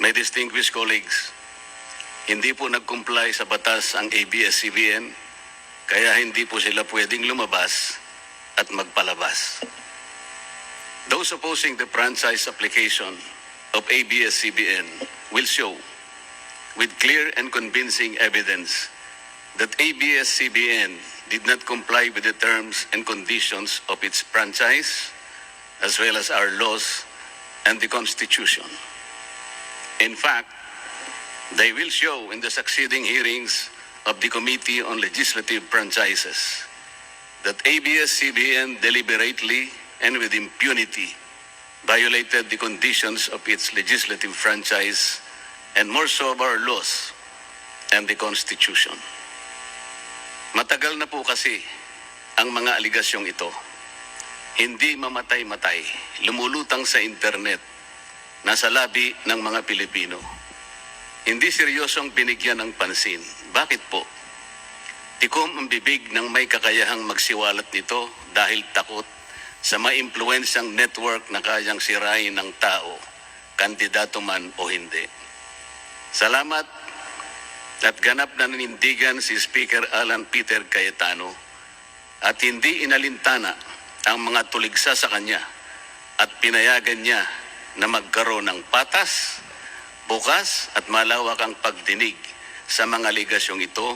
My distinguished colleagues, hindi po nag-comply sa batas ang ABS-CBN, kaya hindi po sila pwedeng lumabas at magpalabas. Those opposing the franchise application of ABS-CBN will show with clear and convincing evidence that ABS-CBN did not comply with the terms and conditions of its franchise, as well as our laws and the Constitution. In fact, they will show in the succeeding hearings of the Committee on Legislative Franchises that ABS-CBN deliberately and with impunity violated the conditions of its legislative franchise and more so of our laws and the Constitution. Matagal na po kasi ang mga aligasyong ito. Hindi mamatay-matay, lumulutang sa internet, nasa labi ng mga Pilipino. Hindi seryosong binigyan ng pansin. Bakit po? Tikom ang bibig ng may kakayahang magsiwalat nito dahil takot sa maimpluwensyang network na kayang sirain ng tao, kandidato man o hindi. Salamat at ganap na nanindigan si Speaker Alan Peter Cayetano at hindi inalintana ang mga tuligsa sa kanya at pinayagan niya na magkaroon ng patas, bukas at malawak ang pagdinig sa mga aligasyong ito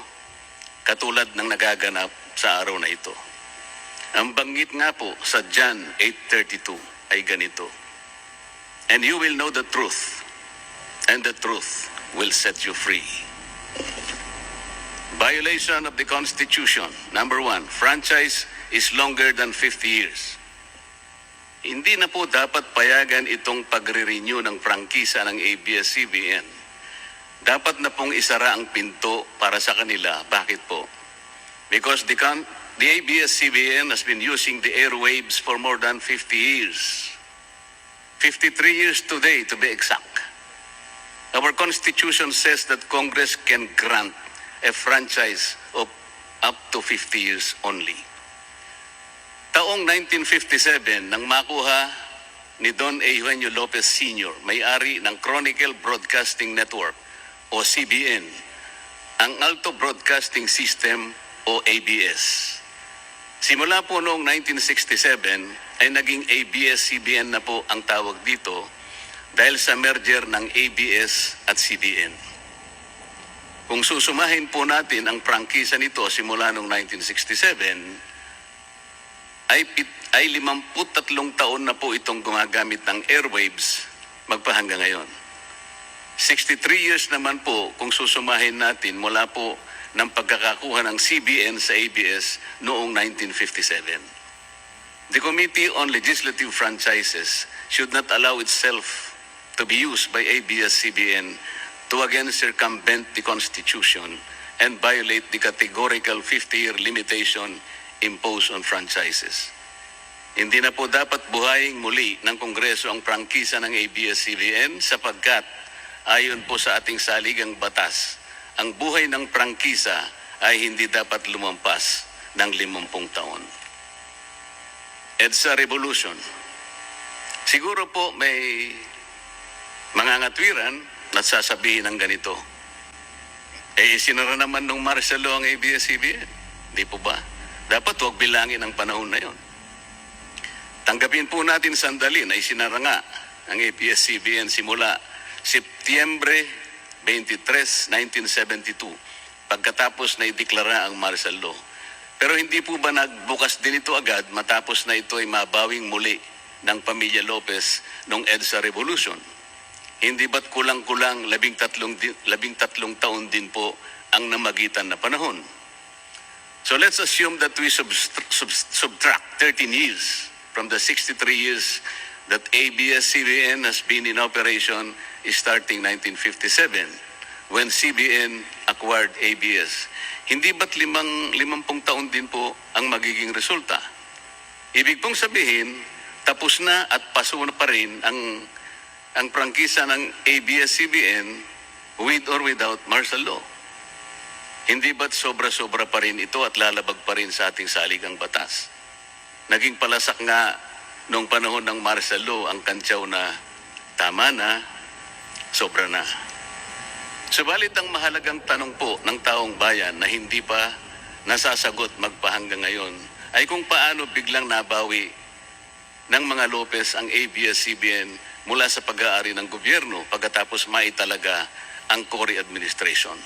katulad ng nagaganap sa araw na ito. Ang banggit nga po sa John 8:32 ay ganito, "And you will know the truth, and the truth will set you free." Violation of the Constitution. Number 1, franchise is longer than 50 years. Hindi na po dapat payagan itong pagre-renew ng prangkisa ng ABS-CBN. Dapat na pong isara ang pinto para sa kanila. Bakit po? Because the ABS-CBN has been using the airwaves for more than 50 years. 53 years today, to be exact. Our Constitution says that Congress can grant a franchise of up to 50 years only. Taong 1957, nang makuha ni Don Eugenio Lopez Sr., may-ari ng Chronicle Broadcasting Network o CBN, ang Alto Broadcasting System o ABS. Simula po noong 1967 ay naging ABS-CBN na po ang tawag dito dahil sa merger ng ABS at CBN. Kung susumahin po natin ang prangkisa nito simula noong 1967, ay 53 taon na po itong gumagamit ng airwaves magpahanggang ngayon. 63 years naman po kung susumahin natin mula po ng pagkakakuha ng CBN sa ABS noong 1957. The Committee on Legislative Franchises should not allow itself to be used by ABS-CBN to again circumvent the Constitution and violate the categorical 50-year limitation imposed on franchises. Hindi na po dapat buhayin muli ng Kongreso ang prangkisa ng ABS-CBN sapagkat ayon po sa ating saligang batas, ang buhay ng prangkisa ay hindi dapat lumampas ng 50 taon. EDSA Revolution. Siguro po may mga ngatwiran na sasabihin ng ganito. Sinara naman nung martial law ang ABS-CBN. Hindi po ba? Dapat huwag bilangin ang panahon na yon. Tanggapin po natin sandali na isinara nga ang ABS-CBN simula Setyembre 23, 1972, pagkatapos na ideklara ang martial law. Pero hindi po ba nagbukas din ito agad matapos na ito ay mabawing muli ng pamilya Lopez noong EDSA Revolution? Hindi ba't kulang-kulang 13 taon din po ang namagitan na panahon? So let's assume that we subtract 13 years from the 63 years that ABS-CBN has been in operation starting 1957 when CBN acquired ABS. Hindi ba't 50 taon din po ang magiging resulta? Ibig pong sabihin, tapos na at paso na pa rin ang prangkisa ng ABS-CBN with or without martial law. Hindi ba't sobra-sobra pa rin ito at lalabag pa rin sa ating saligang batas? Naging palasak nga noong panahon ng martial law ang kantsaw na tama na, sobra na. Subalit ang mahalagang tanong po ng taong bayan na hindi pa nasasagot magpahanggang ngayon ay kung paano biglang nabawi ng mga Lopez ang ABS-CBN mula sa pag-aari ng gobyerno pagkatapos maitalaga ang Cory administration.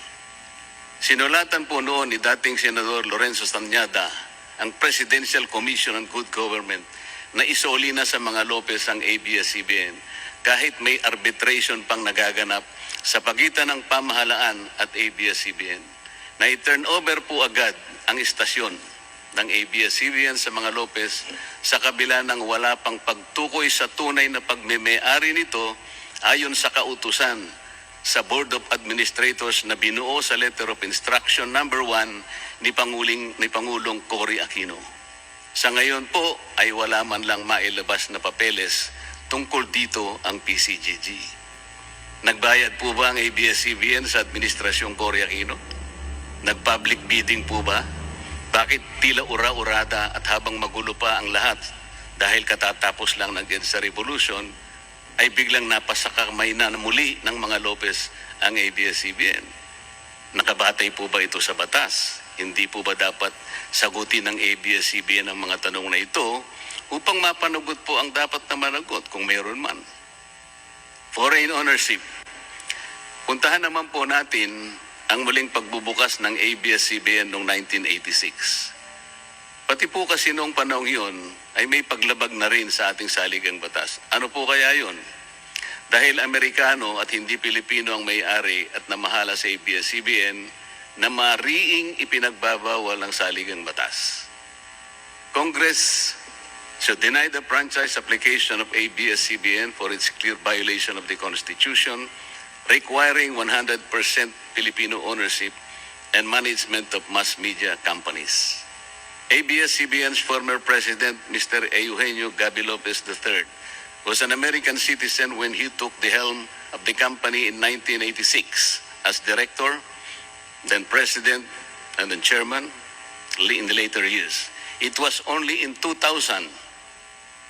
Sinulatan po noon ni dating Senador Lorenzo Tanyada ang Presidential Commission on Good Government na isoli na sa mga Lopez ang ABS-CBN kahit may arbitration pang nagaganap sa pagitan ng pamahalaan at ABS-CBN. Na i-turn over po agad ang istasyon ng ABS-CBN sa mga Lopez sa kabila ng wala pang pagtukoy sa tunay na pagmeme-ari nito ayon sa kautusan sa Board of Administrators na binuo sa Letter of Instruction number 1 ni Pangulong Cory Aquino. Sa ngayon po ay wala man lang mailabas na papeles tungkol dito ang PCGG. Nagbayad po ba ang ABS-CBN sa Administrasyong Cory Aquino? Nag-public bidding po ba? Bakit tila ura-urada at habang magulo pa ang lahat dahil katatapos lang ng EDSA Revolution, ay biglang napasakamay na muli ng mga Lopez ang ABS-CBN. Nakabatay po ba ito sa batas? Hindi po ba dapat sagutin ng ABS-CBN ang mga tanong na ito upang mapanagot po ang dapat na managot kung mayroon man? Foreign ownership. Puntahan naman po natin ang muling pagbubukas ng ABS-CBN noong 1986. Pati po kasi noong panahon yun ay may paglabag na rin sa ating saligang batas. Ano po kaya yun? Dahil Amerikano at hindi Pilipino ang may-ari at namahala sa ABS-CBN na mariing ipinagbabawal ang saligang batas. Congress should deny the franchise application of ABS-CBN for its clear violation of the Constitution, requiring 100% Filipino ownership and management of mass media companies. ABS-CBN's former president, Mr. Eugenio Gaby Lopez III, was an American citizen when he took the helm of the company in 1986 as director, then president, and then chairman in the later years. It was only in 2000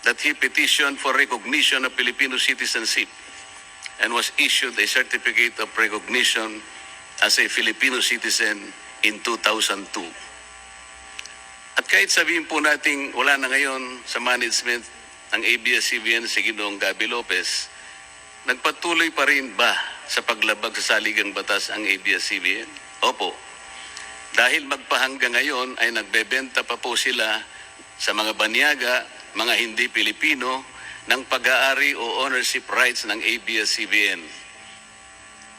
that he petitioned for recognition of Filipino citizenship and was issued a certificate of recognition as a Filipino citizen in 2002. At kahit sabihin po nating wala na ngayon sa management ng ABS-CBN si Ginoong Gaby Lopez, nagpatuloy pa rin ba sa paglabag sa saligang batas ang ABS-CBN? Opo. Dahil magpahanggang ngayon ay nagbebenta pa po sila sa mga banyaga, mga hindi Pilipino, ng pag-aari o ownership rights ng ABS-CBN.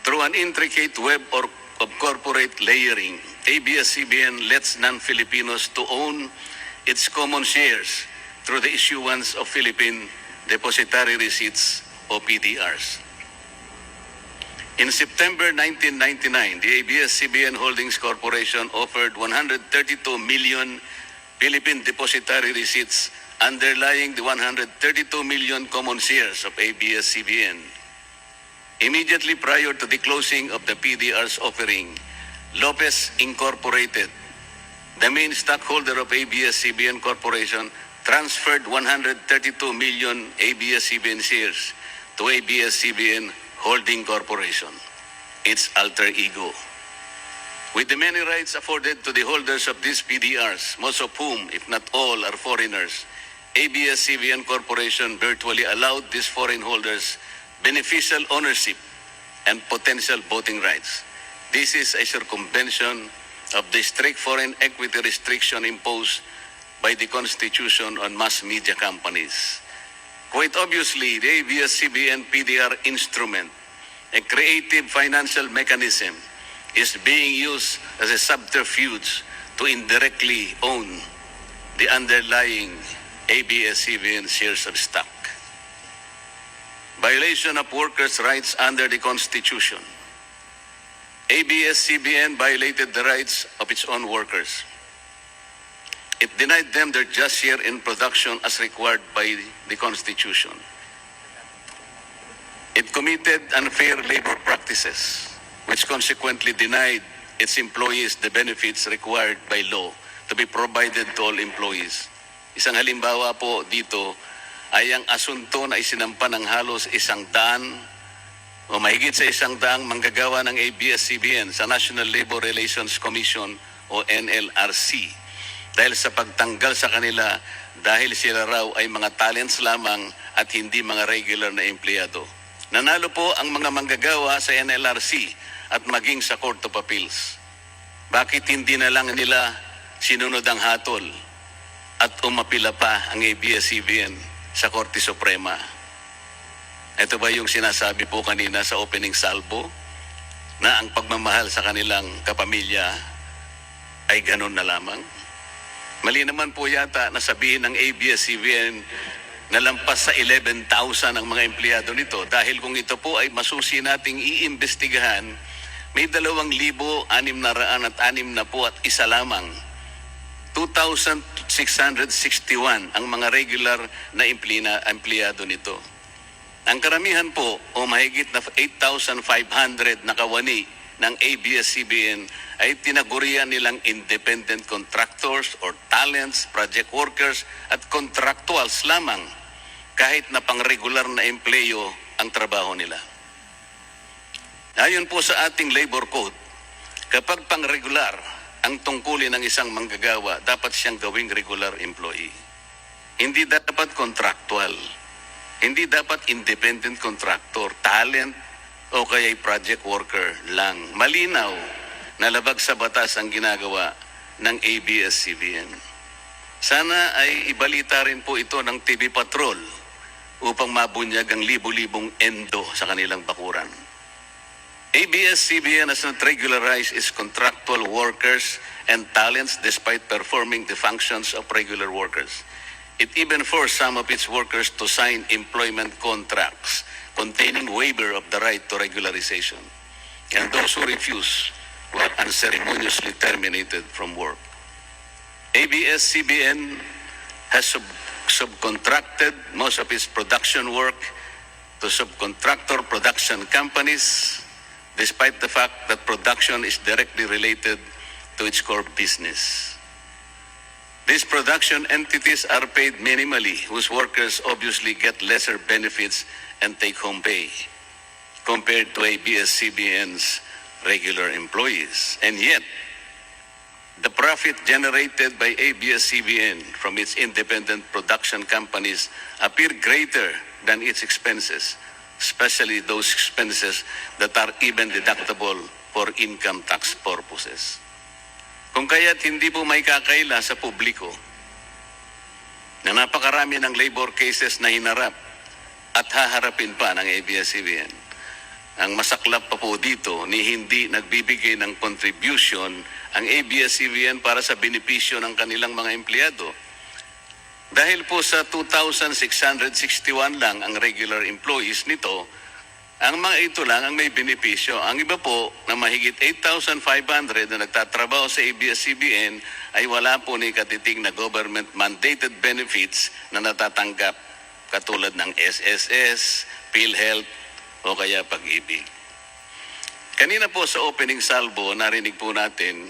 Through an intricate web of corporate layering, ABS-CBN lets non-Filipinos to own its common shares through the issuance of Philippine Depositary Receipts o PDRs. In September 1999, the ABS-CBN Holdings Corporation offered 132 million Philippine Depositary Receipts underlying the 132 million common shares of ABS-CBN. Immediately prior to the closing of the PDR's offering, Lopez Incorporated, the main stockholder of ABS-CBN Corporation, transferred 132 million ABS-CBN shares to ABS-CBN Holding Corporation, its alter ego. With the many rights afforded to the holders of these PDRs, most of whom, if not all, are foreigners, ABS-CBN Corporation virtually allowed these foreign holders beneficial ownership and potential voting rights. This is a circumvention of the strict foreign equity restriction imposed by the Constitution on mass media companies. Quite obviously, the ABS-CBN PDR instrument, a creative financial mechanism, is being used as a subterfuge to indirectly own the underlying ABS-CBN shares of stock. Violation of workers' rights under the Constitution. ABS-CBN violated the rights of its own workers. It denied them their just share in production as required by the Constitution. It committed unfair labor practices, which consequently denied its employees the benefits required by law to be provided to all employees. Isang halimbawa po dito ay ang asunto na isinampa ng halos 100 o mahigit sa 100 manggagawa ng ABS-CBN sa National Labor Relations Commission o NLRC dahil sa pagtanggal sa kanila dahil sila raw ay mga talents lamang at hindi mga regular na empleyado. Nanalo po ang mga manggagawa sa NLRC at maging sa Court of Appeals. Bakit hindi na lang nila sinunod ang hatol at umapila pa ang ABS-CBN sa Korte Suprema? Ito ba yung sinasabi po kanina sa opening salvo na ang pagmamahal sa kanilang kapamilya ay ganun na lamang? Mali naman po yata na sabihin ng ABS-CBN na lampas sa 11,000 ang mga empleyado nito dahil kung ito po ay masusi nating iimbestigahan, may 2,661 lamang. 2,661 ang mga regular na empleyado nito. Ang karamihan po o mahigit na 8,500 na kawani ng ABS-CBN ay tinagurian nilang independent contractors or talents, project workers at contractuals lamang kahit na pang-regular na empleyo ang trabaho nila. Ayon po sa ating labor code, kapag pang-regular ang tungkulin ng isang manggagawa, dapat siyang gawing regular employee. Hindi dapat contractual. Hindi dapat independent contractor, talent, o kaya'y project worker lang. Malinaw na labag sa batas ang ginagawa ng ABS-CBN. Sana ay ibalita rin po ito ng TV Patrol upang mabunyag ang libu-libong endo sa kanilang bakuran. ABS-CBN has not regularized its contractual workers and talents despite performing the functions of regular workers. It even forced some of its workers to sign employment contracts containing waiver of the right to regularization. And those who refuse were unceremoniously terminated from work. ABS-CBN has subcontracted most of its production work to subcontractor production companies despite the fact that production is directly related to its core business. These production entities are paid minimally, whose workers obviously get lesser benefits and take-home pay compared to ABS-CBN's regular employees. And yet, the profit generated by ABS-CBN from its independent production companies appear greater than its expenses, especially those expenses that are even deductible for income tax purposes. Kung kaya't hindi po may kakaila sa publiko na napakarami ng labor cases na hinarap at haharapin pa ng ABS-CBN. Ang masaklap pa po dito ni hindi nagbibigay ng contribution ang ABS-CBN para sa benepisyo ng kanilang mga empleyado. Dahil po sa 2,661 lang ang regular employees nito, ang mga ito lang ang may benepisyo. Ang iba po na mahigit 8,500 na nagtatrabaho sa ABS-CBN ay wala po ni katiting na government-mandated benefits na natatanggap katulad ng SSS, PhilHealth o kaya Pag-ibig. Kanina po sa opening salvo, narinig po natin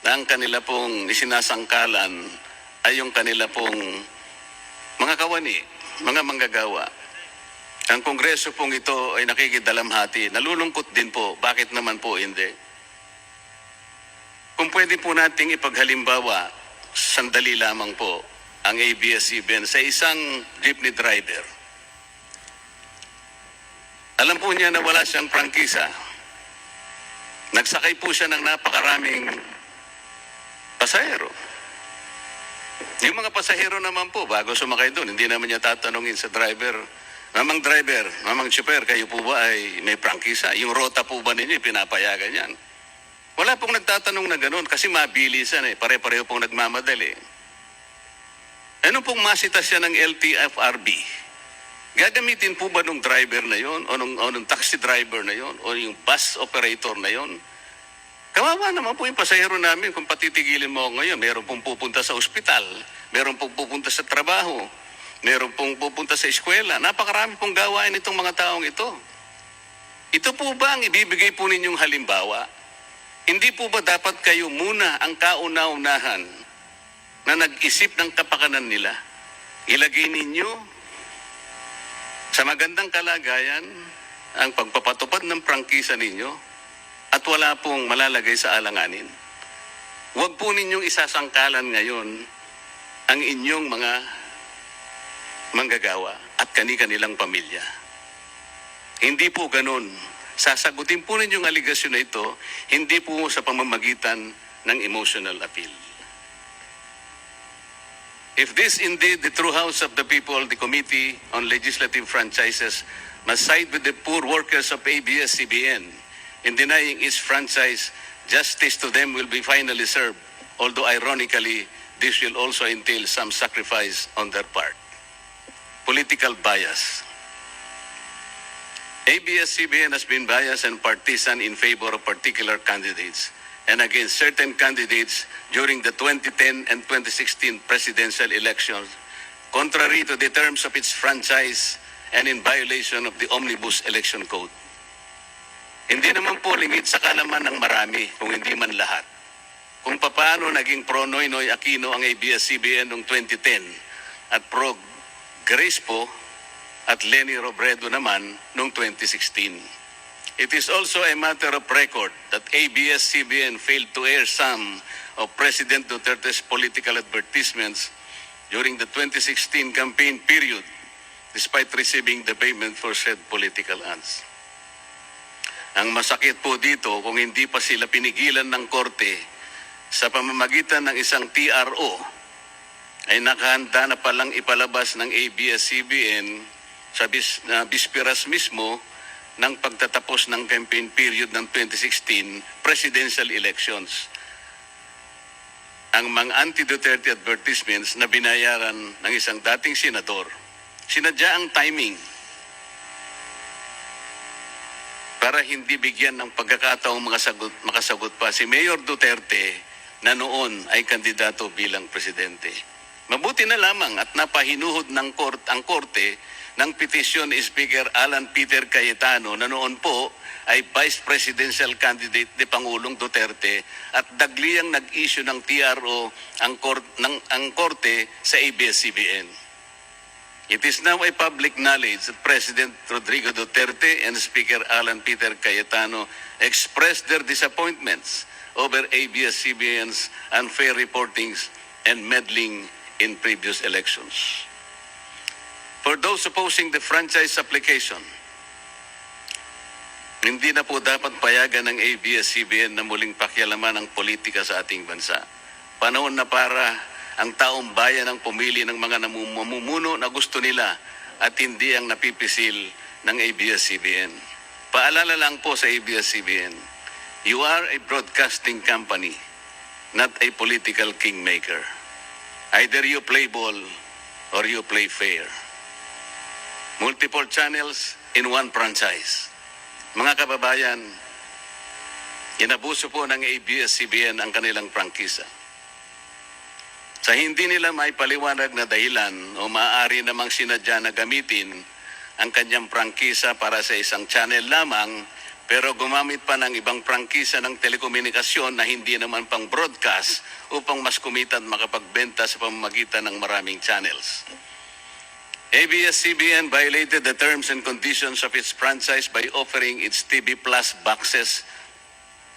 na ang kanila pong isinasangkalan ay yung kanila pong mga kawani, mga manggagawa. Ang Kongreso pong ito ay nakikidalamhati. Nalulungkot din po. Bakit naman po hindi? Kung pwede po nating ipaghalimbawa, sandali lamang po, ang ABS-CBN sa isang jeepney driver. Alam po niya na wala siyang prangkisa. Nagsakay po siya ng napakaraming pasahero. Yung mga pasahero naman po, bago sumakay doon, hindi naman niya tatanungin sa driver, Mamang driver, mamang chopper, kayo po ba ay may prangkisa? Yung rota po ba ninyo, pinapayagan yan? Wala pong nagtatanong na gano'n kasi mabilisan eh. Pare-pareho pong nagmamadali. Ano pong masita siya ng LTFRB? Gagamitin po ba nung driver na yon o nung taxi driver na yon o yung bus operator na yon? Kawawa naman po yung pasahero namin kung patitigilin mo ako ngayon. Meron pong pupunta sa ospital, meron pong pupunta sa trabaho, meron pong pupunta sa eskwela. Napakarami pong gawain itong mga taong ito. Ito po ba ang ibibigay po ninyong halimbawa? Hindi po ba dapat kayo muna ang kauna-unahan na nag-isip ng kapakanan nila? Ilagay ninyo sa magandang kalagayan ang pagpapatupad ng prangkisa ninyo at wala pong malalagay sa alanganin. Huwag po ninyong isasangkalan ngayon ang inyong mga manggagawa at kani-kanilang pamilya. Hindi po ganun. Sasagutin po ninyong aligasyon na ito, hindi po sa pamamagitan ng emotional appeal. If this indeed the true house of the people, the Committee on Legislative Franchises must side with the poor workers of ABS-CBN in denying its franchise, justice to them will be finally served, although ironically, this will also entail some sacrifice on their part. Political bias. ABS-CBN has been biased and partisan in favor of particular candidates and against certain candidates during the 2010 and 2016 presidential elections, contrary to the terms of its franchise and in violation of the Omnibus Election Code. Hindi naman po lingid sa kalaman ng marami, kung hindi man lahat, kung paano naging pro-Noynoy Aquino ang ABS-CBN noong 2010 at pro-Grace po at Leni Robredo naman noong 2016. It is also a matter of record that ABS-CBN failed to air some of President Duterte's political advertisements during the 2016 campaign period, despite receiving the payment for said political ads. Ang masakit po dito, kung hindi pa sila pinigilan ng korte sa pamamagitan ng isang TRO, ay nakahanda na palang ipalabas ng ABS-CBN sa bisperas mismo ng pagtatapos ng campaign period ng 2016 presidential elections. Ang mga anti-Duterte advertisements na binayaran ng isang dating senador, sinadya ang timing para hindi bigyan ng pagkakataong makasagot pa si Mayor Duterte na noon ay kandidato bilang presidente. Mabuti na lamang at napahinuhod ng ang korte ng petisyon ni Speaker Alan Peter Cayetano na noon po ay Vice Presidential Candidate ni Pangulong Duterte at dagliang nag-issue ng TRO ang korte sa ABS-CBN. It is now a public knowledge that President Rodrigo Duterte and Speaker Alan Peter Cayetano expressed their disappointments over ABS-CBN's unfair reportings and meddling in previous elections. For those opposing the franchise application, hindi na po dapat payagan ng ABS-CBN na muling pakialaman ang politika sa ating bansa. Panahon na para ang taong bayan ang pumili ng mga namumuno na gusto nila at hindi ang napipisil ng ABS-CBN. Paalala lang po sa ABS-CBN, you are a broadcasting company, not a political kingmaker. Either you play ball or you play fair. Multiple channels in one franchise. Mga kababayan, inabuso po ng ABS-CBN ang kanilang prangkisa. Sa hindi nila maipaliwanag na dahilan o maaari namang sinadya na gamitin ang kanyang prangkisa para sa isang channel lamang, pero gumamit pa ng ibang prangkisa ng telekomunikasyon na hindi naman pang broadcast upang mas kumita at makapagbenta sa pamamagitan ng maraming channels. ABS-CBN violated the terms and conditions of its franchise by offering its TV Plus boxes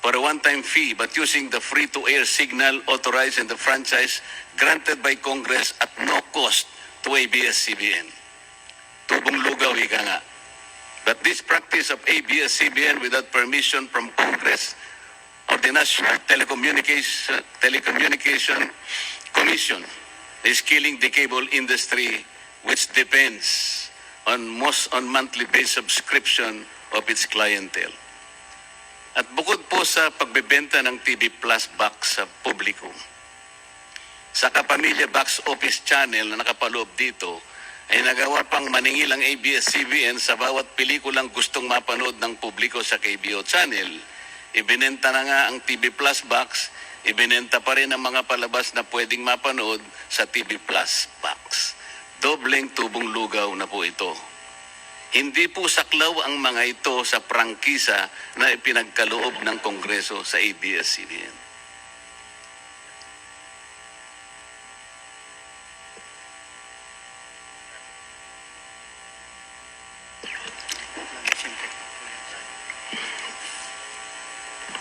for a one-time fee but using the free-to-air signal authorized in the franchise granted by Congress at no cost to ABS-CBN. Tubong lugaw, ika nga. But this practice of ABS-CBN without permission from Congress or the National Telecommunication Commission is killing the cable industry, which depends on monthly based subscription of its clientele. At bukod po sa pagbebenta ng TV Plus box sa publiko, sa Kapamilya Box Office Channel na nakapaloob dito, ay nagawa pang maningil ang ABS-CBN sa bawat pelikulang gustong mapanood ng publiko sa KBO Channel. Ibinenta na nga ang TV Plus box, ibinenta pa rin ang mga palabas na pwedeng mapanood sa TV Plus box. Dobleng tubong lugaw na po ito. Hindi po saklaw ang mga ito sa prangkisa na ipinagkaloob ng Kongreso sa ABS-CBN.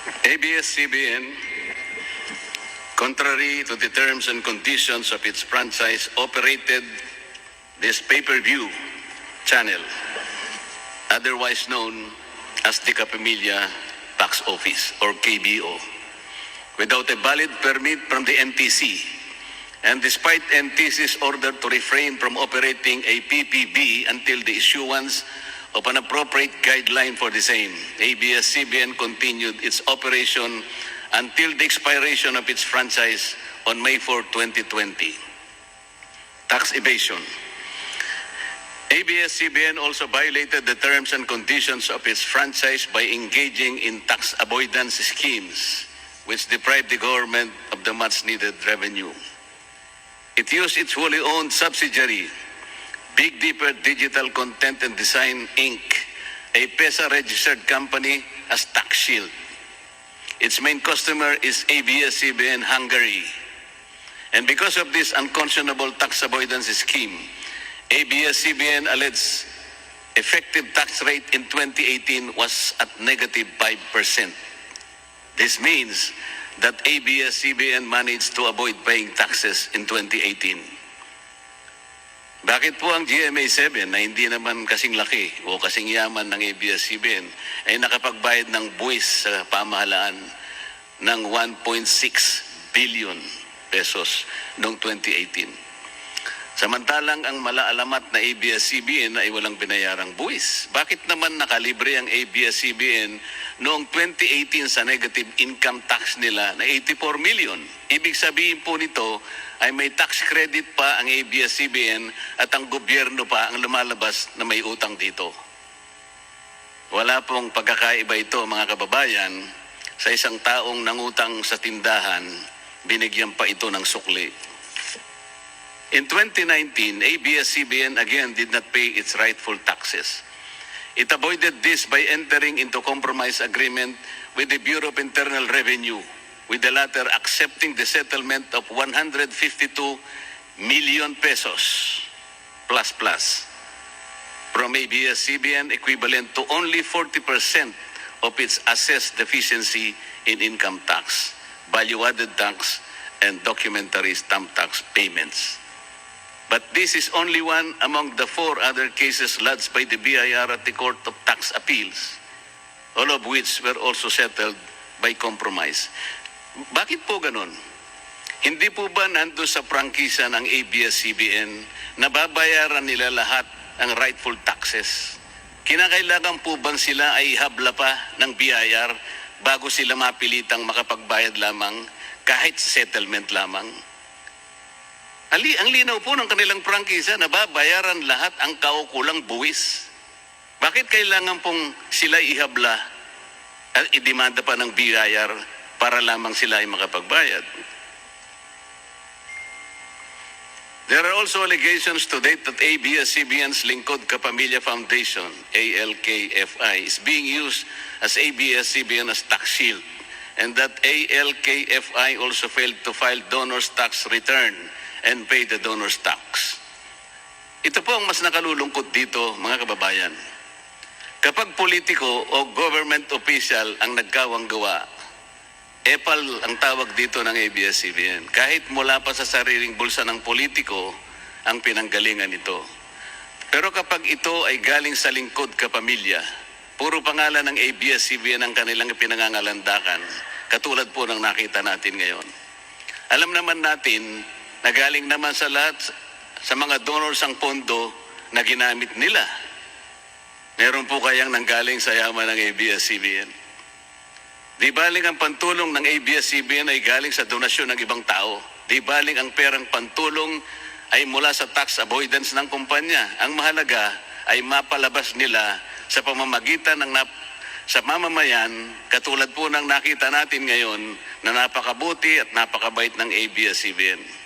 ABS-CBN, contrary to the terms and conditions of its franchise, operated this pay-per-view channel, otherwise known as the Capamilya Tax Office or KBO, without a valid permit from the NTC. And despite NTC's order to refrain from operating a PPB until the issuance of an appropriate guideline for the same, ABS-CBN continued its operation until the expiration of its franchise on May 4, 2020. Tax evasion. ABS-CBN also violated the terms and conditions of its franchise by engaging in tax avoidance schemes, which deprived the government of the much-needed revenue. It used its wholly owned subsidiary, Big Dipper Digital Content and Design, Inc., a PESA-registered company, as tax shield. Its main customer is ABS-CBN Hungary. And because of this unconscionable tax avoidance scheme, ABS-CBN alleged effective tax rate in 2018 was at negative 5%. This means that ABS-CBN managed to avoid paying taxes in 2018. Bakit po ang GMA7 na hindi naman kasing laki o kasing yaman ng ABS-CBN ay nakapagbayad ng buwis sa pamahalaan ng 1.6 billion pesos noong 2018? Samantalang ang malaalamat na ABS-CBN ay walang binayarang buwis. Bakit naman nakalibre ang ABS-CBN noong 2018 sa negative income tax nila na 84 million? Ibig sabihin po nito ay may tax credit pa ang ABS-CBN at ang gobyerno pa ang lumalabas na may utang dito. Wala pong pagkakaiba ito, mga kababayan. Sa isang taong nangutang sa tindahan, binigyan pa ito ng sukli. In 2019, ABS-CBN again did not pay its rightful taxes. It avoided this by entering into compromise agreement with the Bureau of Internal Revenue, with the latter accepting the settlement of 152 million pesos plus from ABS-CBN, equivalent to only 40% of its assessed deficiency in income tax, value-added tax, and documentary stamp tax payments. But this is only one among the 4 other cases lodged by the BIR at the Court of Tax Appeals, all of which were also settled by compromise. Bakit po ganun? Hindi po ba nando sa prangkisa ng ABS-CBN na babayaran nila lahat ang rightful taxes? Kinakailangan po bang sila ay habla pa ng BIR bago sila mapilitang makapagbayad lamang kahit settlement lamang? Ang linaw po ng kanilang prangkisa na babayaran lahat ang kaukulang buwis. Bakit kailangan pong sila ihabla at idemanda pa ng BIR para lamang sila ay makapagbayad? There are also allegations to date that ABS-CBN's Lingkod Capamilya Foundation, ALKFI, is being used as ABS-CBN as tax shield, and that ALKFI also failed to file donor's tax return and pay the donor's tax. Ito po ang mas nakalulungkot dito, mga kababayan. Kapag politiko o government official ang nagkawang gawa, epal ang tawag dito ng ABS-CBN. Kahit mula pa sa sariling bulsa ng politiko ang pinanggalingan nito. Pero kapag ito ay galing sa Lingkod Kapamilya, puro pangalan ng ABS-CBN ang kanilang pinangangalandakan, katulad po ng nakita natin ngayon. Alam naman natin na galing naman sa lahat, sa mga donors ang pondo na ginamit nila. Meron po kayang nanggaling sa yaman ng ABS-CBN. Di baling ang pantulong ng ABS-CBN ay galing sa donasyon ng ibang tao. Di baling ang perang pantulong ay mula sa tax avoidance ng kumpanya. Ang mahalaga ay mapalabas nila sa pamamagitan ng sa mamamayan, katulad po ng nakita natin ngayon na napakabuti at napakabait ng ABS-CBN.